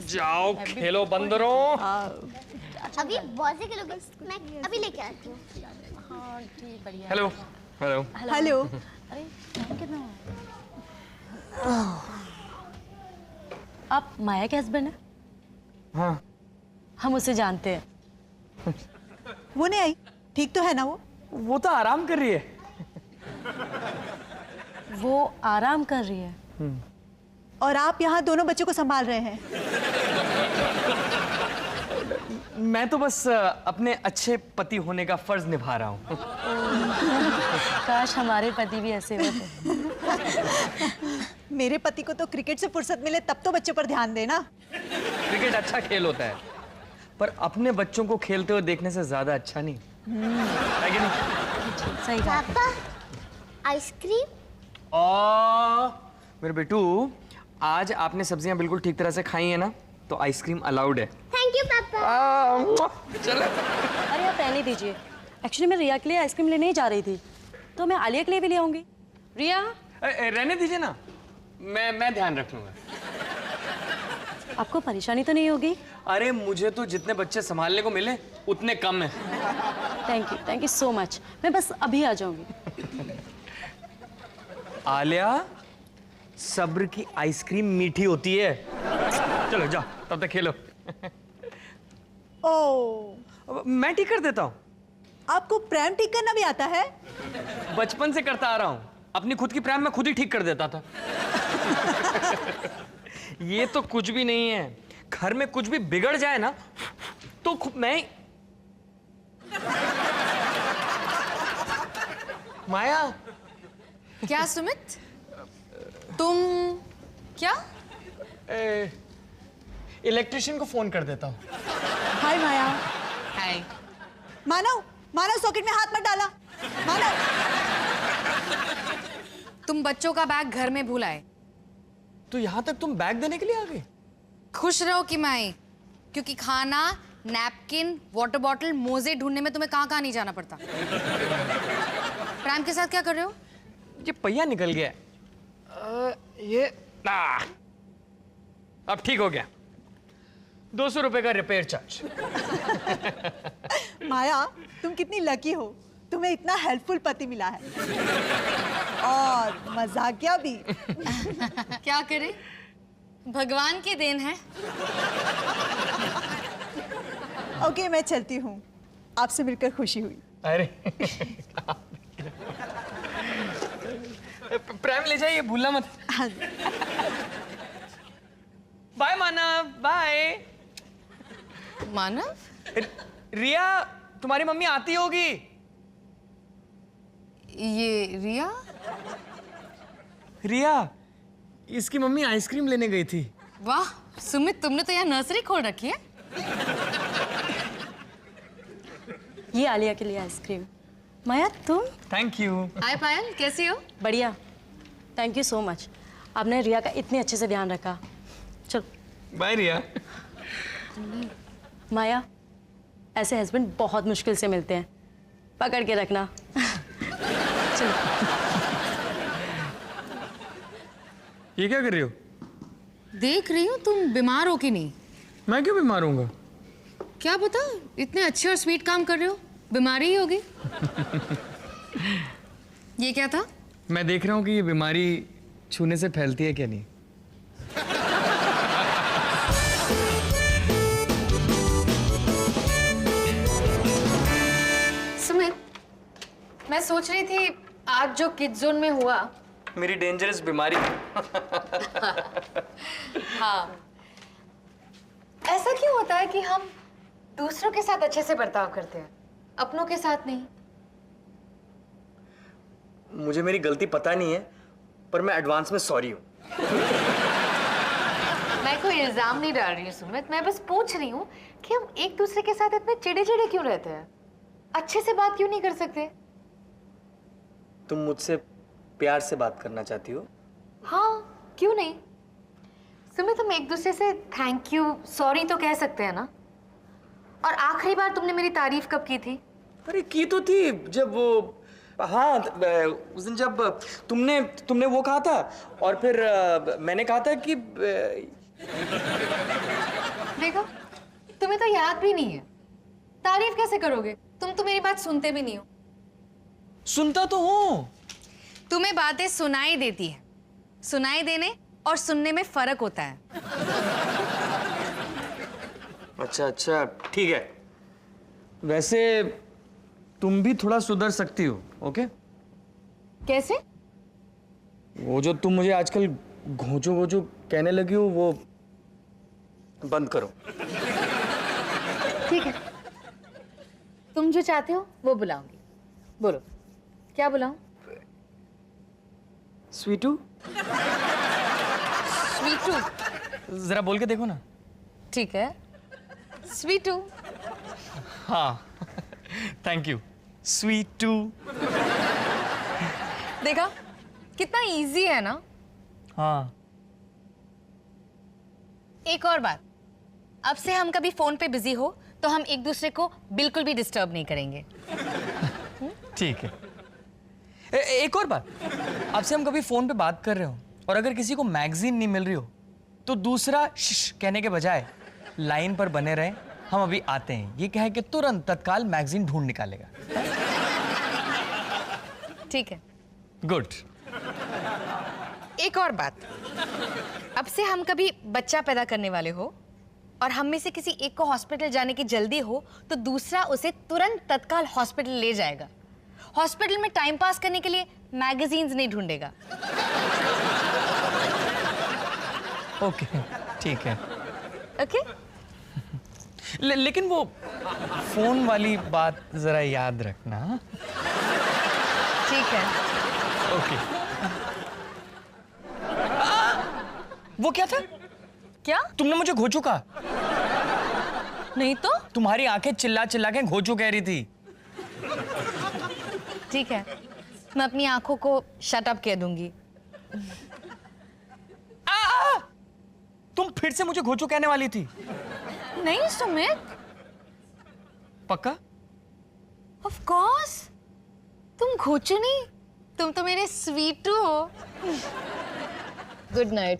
जाओ खेलो बंदरों। अभी बहुत से खेलोगे, मैं अभी लेके आती हूँ। हाँ ठीक, बढ़िया। Hello hello hello. अरे कितना आप माया के हस्बैंड हैं? हाँ हम उसे जानते हैं। वो नहीं आई, ठीक तो है ना वो तो आराम कर रही है। वो आराम कर रही है। और आप यहाँ दोनों बच्चों को संभाल रहे हैं। मैं तो बस अपने अच्छे पति होने का फर्ज निभा रहा हूँ। काश हमारे पति भी ऐसे होते। मेरे पति को तो क्रिकेट से फुर्सत मिले तब तो बच्चों पर ध्यान देना। क्रिकेट अच्छा खेल होता है, पर अपने बच्चों को खेलते हुए देखने से ज्यादा अच्छा नहीं है कि नहीं? सही बात है। पापा आइसक्रीम। मेरे बेटू, आज आपने सब्जियां बिल्कुल ठीक तरह से खाई है ना, तो आइसक्रीम अलाउड है। थैंक यू पापा। चलो। अरे आप रहने दीजिए। एक्चुअली मैं रिया के लिए आइसक्रीम लेने ही जा रही थी, तो मैं आलिया के लिए भी ले आऊंगी। रिया रहने दीजिए ना, मैं ध्यान रख लूंगा। आपको परेशानी तो नहीं होगी? अरे मुझे तो जितने बच्चे संभालने को मिले उतने कम है। Thank you so much. मैं बस अभी आ जाऊंगी। आलिया, सब्र की आइसक्रीम मीठी होती है। चलो जाओ, तब तक खेलो। ओह, मैं ठीक कर देता हूँ। आपको प्रैम ठीक करना भी आता है? बचपन से करता आ रहा हूँ। अपनी खुद की प्रैम मैं खुद ही ठीक कर देता था। ये तो कुछ भी नहीं है। घर में कुछ भी बिगड़ जाए ना, तो मैं माया। क्या सुमित, तुम क्या? इलेक्ट्रिशियन को फोन कर देता हूँ। हाय माया। हाय। मानव, मानव सॉकेट में हाथ मत डाला। मानव, तुम बच्चों का बैग घर में भूल आए। तो यहाँ तक तुम बैग देने के लिए आ गई? खुश रहो कि मैं आई, क्योंकि खाना, नैपकिन, वाटर बॉटल, मोजे ढूंढने में तुम्हें कहाँ नहीं जाना पड़ता। प्रैम के साथ क्या कर रहे हो? ये पहिया निकल गया। ये अब ठीक हो गया। 200 रुपए का रिपेयर चार्ज। माया तुम कितनी लकी हो, तुम्हें इतना हेल्पफुल पति मिला है। और मजाकिया भी। क्या करें, भगवान की देन है। ओके, मैं चलती हूँ। आपसे मिलकर खुशी हुई। अरे प्रेम ले जाइए, भूलना मत। हाँ। बाय मानव, बाय। मानव? रिया, तुम्हारी मम्मी आती होगी। ये रिया? रिया, इसकी मम्मी आइसक्रीम लेने गई थी। वाह सुमित, तुमने तो यहाँ नर्सरी खोल रखी है। ये आलिया के लिए आइसक्रीम। माया तुम? Thank you. हाय पायल, कैसी हो? बढ़िया, थैंक यू सो मच। आपने रिया का इतने अच्छे से ध्यान रखा। चलो बाय रिया। माया, ऐसे हस्बैंड बहुत मुश्किल से मिलते हैं, पकड़ के रखना। चलो। ये क्या कर रही हो? देख रही हूँ तुम बीमार हो कि नहीं। मैं क्यों बीमार हूँगा? क्या पता, इतने अच्छे और स्वीट काम कर रहे हो, बीमारी ही होगी। ये क्या था? मैं देख रहा हूँ कि ये बीमारी छूने से फैलती है क्या नहीं। सुमित, मैं सोच रही थी आज जो किड्स जोन में हुआ, मेरी डेंजरस बीमारी। हाँ, ऐसा क्यों होता है कि हम दूसरों के साथ अच्छे से बर्ताव करते हैं, अपनों के साथ नहीं? मुझे मेरी गलती पता नहीं है, पर मैं एडवांस में सॉरी हूँ। मैं कोई इल्जाम नहीं डाल रही हूँ सुमित, मैं बस पूछ रही हूँ कि हम एक दूसरे के साथ इतने चिड़े-चिड़े क्यों रहते हैं, अच्छे से बात क्यों नहीं कर सकते? तुम मुझसे प्यार से बात करना चाहती हो? हाँ, क्यों नहीं? सुमित, हम एक दूसरे से थैंक यू, सॉरी तो कह सकते हैं ना? और आखिरी बार तुमने मेरी तारीफ कब की थी? अरे की तो थी जब वो, हाँ उस दिन जब तुमने वो कहा था, और फिर मैंने कहा था कि देखो, तुम्हें तो याद भी नहीं है। तारीफ कैसे करोगे? तुम तो मेरी बात सुनते भी नहीं हो। सुनता तो हूँ। तुम्हें बातें सुनाई देती है। सुनाई देने और सुनने में फर्क होता है। अच्छा ठीक है। वैसे तुम भी थोड़ा सुधर सकती हो, ओके? कैसे? वो जो तुम मुझे आजकल घोंचो घोंचो कहने लगी हो वो बंद करो। ठीक है, तुम जो चाहते हो वो बुलाऊंगी। बोलो, क्या बुलाऊं? स्वीटू। स्वीटू। जरा बोल के देखो ना। ठीक है, स्वीटू। हाँ थैंक यू स्वीटू। देखा कितना इजी है ना? हाँ। एक और बात, अब से हम कभी फोन पे बिजी हो तो हम एक दूसरे को बिल्कुल भी डिस्टर्ब नहीं करेंगे। ठीक है। एक और बात, अब से हम कभी फोन पे बात कर रहे हो और अगर किसी को मैगजीन नहीं मिल रही हो तो दूसरा शिश कहने के बजाय लाइन पर बने रहे, हम अभी आते हैं, ये कहे कि तुरंत तत्काल मैगजीन ढूंढ निकालेगा। ठीक है। गुड। एक और बात, अब से हम कभी बच्चा पैदा करने वाले हो और हम में से किसी एक को हॉस्पिटल जाने की जल्दी हो तो दूसरा उसे तुरंत तत्काल हॉस्पिटल ले जाएगा। हॉस्पिटल में टाइम पास करने के लिए मैगजीन्स नहीं ढूंढेगा। ओके ठीक है। ओके? लेकिन वो फोन वाली बात जरा याद रखना। ठीक है। ओके। वो क्या था? क्या? तुमने मुझे घोचू कहा। नहीं तो? तुम्हारी आंखें चिल्ला चिल्ला के घोचू कह रही थी। ठीक है, मैं अपनी आंखों को शट अप कह दूंगी। तुम फिर से मुझे घोचू कहने वाली थी। नहीं सुमित। पक्का? Of course. तुम घोचू नहीं, तुम तो मेरे स्वीटू हो। Good night.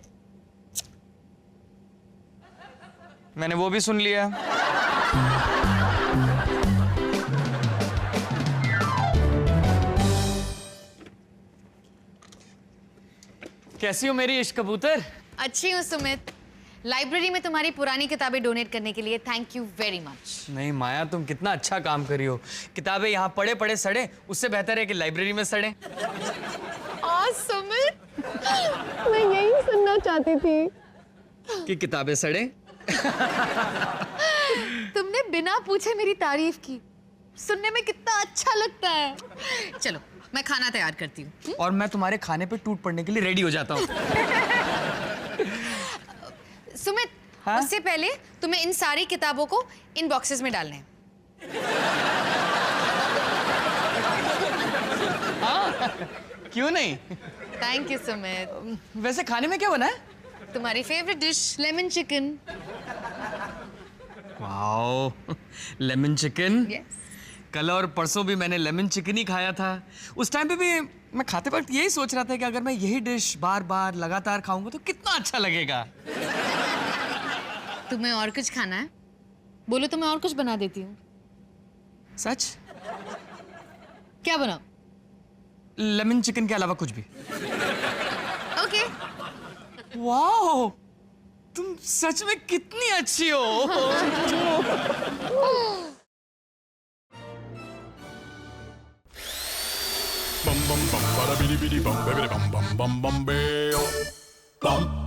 मैंने वो भी सुन लिया। कैसी हो मेरी इश्क कबूतर? अच्छी हूँ सुमित। लाइब्रेरी में तुम्हारी पुरानी किताबें डोनेट करने के लिए थैंक यू वेरी मच। नहीं माया, तुम कितना अच्छा काम करी हो। किताबें यहाँ पड़े पड़े सड़े, उससे बेहतर है कि लाइब्रेरी में सड़े। सुमित, मैं यही सुनना चाहती थी कि किताबें सड़े। तुमने बिना पूछे मेरी तारीफ की। सुनने में कितना अच्छा लगता है। चलो मैं खाना तैयार करती हूँ। और मैं तुम्हारे खाने पे टूट पड़ने के लिए रेडी हो जाता हूँ। सुमित, हाँ? उससे पहले तुम्हें इन सारी किताबों को इन बॉक्सेस में डालना है। हाँ, क्यों नहीं? Thank you Sumit. वैसे खाने में क्या बना है? तुम्हारी favourite dish lemon chicken. Wow, lemon chicken. Yes. कल और परसों भी मैंने लेमन चिकन ही खाया था। उस टाइम पे भी मैं खाते वक्त यही सोच रहा था कि अगर मैं यही डिश बार बार लगातार खाऊंगा तो कितना अच्छा लगेगा। तुम्हें और कुछ खाना है? बोलो तो मैं और कुछ बना देती हूँ। सच? क्या बनाऊं? लेमन चिकन के अलावा कुछ भी। ओके। वाओ, तुम सच में कितनी अच्छी हो। bum bum bum bada bidi bidi bum bidi bum bum bum bum bam. Bum